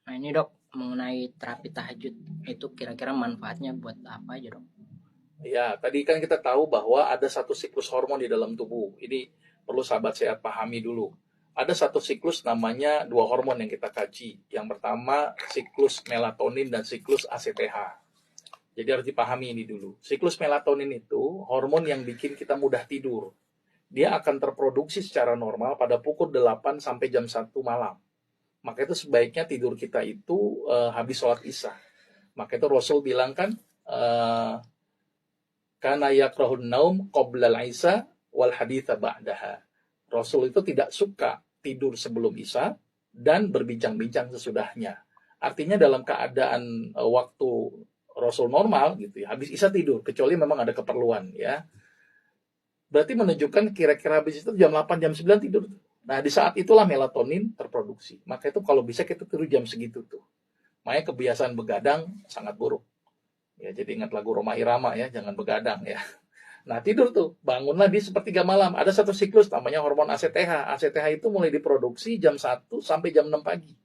Nah ini dok, mengenai terapi tahajud itu kira-kira manfaatnya buat apa aja dok? Ya, tadi kan kita tahu bahwa ada satu siklus hormon di dalam tubuh. Ini perlu sahabat sehat pahami dulu. Ada satu siklus namanya dua hormon yang kita kaji. Yang pertama siklus melatonin dan siklus ACTH. Jadi harus dipahami ini dulu. Siklus melatonin itu hormon yang bikin kita mudah tidur. Dia akan terproduksi secara normal pada pukul 8 sampai jam 1 malam. Maka itu sebaiknya tidur kita itu habis sholat isya. Maka itu Rasul bilang kan, karena yakrahun naum qoblal isya wal haditha ba'daha. Rasul itu tidak suka tidur sebelum isya dan berbincang-bincang sesudahnya. Artinya dalam keadaan waktu Rasul normal gitu ya, habis isya tidur, kecuali memang ada keperluan ya. Berarti menunjukkan kira-kira habis itu jam 8 jam 9 tidur. Nah, di saat itulah melatonin terproduksi. Maka itu kalau bisa kita tidur jam segitu tuh. Makanya kebiasaan begadang sangat buruk. Ya, jadi ingat lagu Roma Irama ya, jangan begadang ya. Nah, tidur tuh, bangunlah di sepertiga malam. Ada satu siklus namanya hormon ACTH. ACTH itu mulai diproduksi jam 1 sampai jam 6 pagi.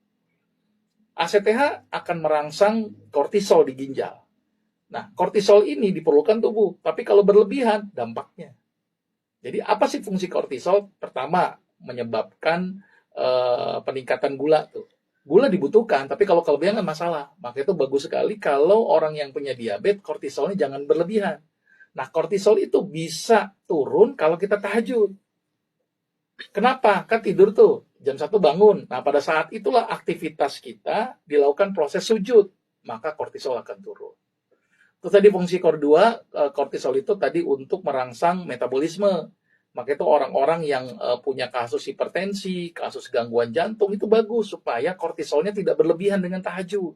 ACTH akan merangsang kortisol di ginjal. Nah, kortisol ini diperlukan tubuh, tapi kalau berlebihan dampaknya. Jadi apa sih fungsi kortisol? Pertama, menyebabkan peningkatan gula tuh. Gula dibutuhkan, tapi kalau kelebihan kan masalah. Maka itu bagus sekali kalau orang yang punya diabetes, kortisolnya jangan berlebihan. Nah, kortisol itu bisa turun kalau kita tahajud. Kenapa? Kan tidur tuh, jam 1 bangun. Nah, pada saat itulah aktivitas kita dilakukan proses sujud. Maka kortisol akan turun. Terus tadi fungsi KOR2, kortisol itu tadi untuk merangsang metabolisme. Maka itu orang-orang yang punya kasus hipertensi, kasus gangguan jantung, itu bagus supaya kortisolnya tidak berlebihan dengan tahajud.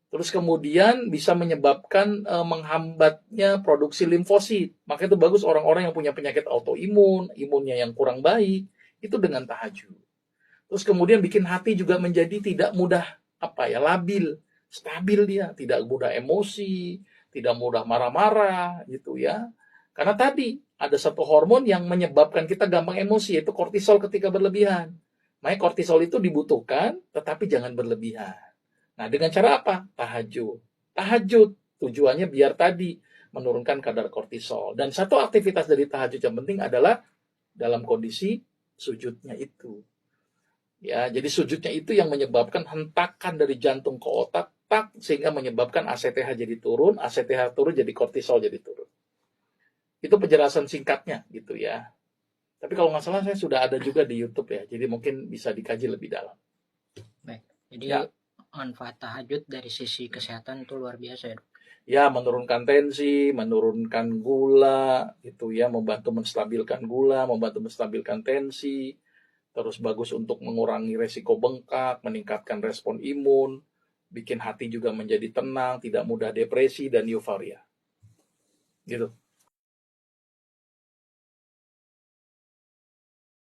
Terus kemudian bisa menyebabkan menghambatnya produksi limfosit. Maka itu bagus orang-orang yang punya penyakit autoimun, imunnya yang kurang baik, itu dengan tahajud. Terus kemudian bikin hati juga menjadi tidak mudah labil, stabil dia, tidak mudah emosi, tidak mudah marah-marah gitu ya. Karena tadi ada satu hormon yang menyebabkan kita gampang emosi, yaitu kortisol ketika berlebihan. Makanya kortisol itu dibutuhkan, tetapi jangan berlebihan. Nah, dengan cara apa? Tahajud. Tahajud tujuannya biar tadi menurunkan kadar kortisol. Dan satu aktivitas dari tahajud yang penting adalah dalam kondisi sujudnya itu. Ya, jadi sujudnya itu yang menyebabkan hentakan dari jantung ke otak, tak, sehingga menyebabkan ACTH jadi turun, ACTH turun jadi kortisol jadi turun. Itu penjelasan singkatnya gitu ya. Tapi kalau nggak salah saya sudah ada juga di YouTube ya, jadi mungkin bisa dikaji lebih dalam. Baik, jadi Ya, manfaat tahajud dari sisi kesehatan itu luar biasa ya dok. ya menurunkan tensi, menurunkan gula, gitu ya, membantu menstabilkan gula, membantu menstabilkan tensi, terus bagus untuk mengurangi resiko bengkak, meningkatkan respon imun, bikin hati juga menjadi tenang, tidak mudah depresi dan euforia. Gitu.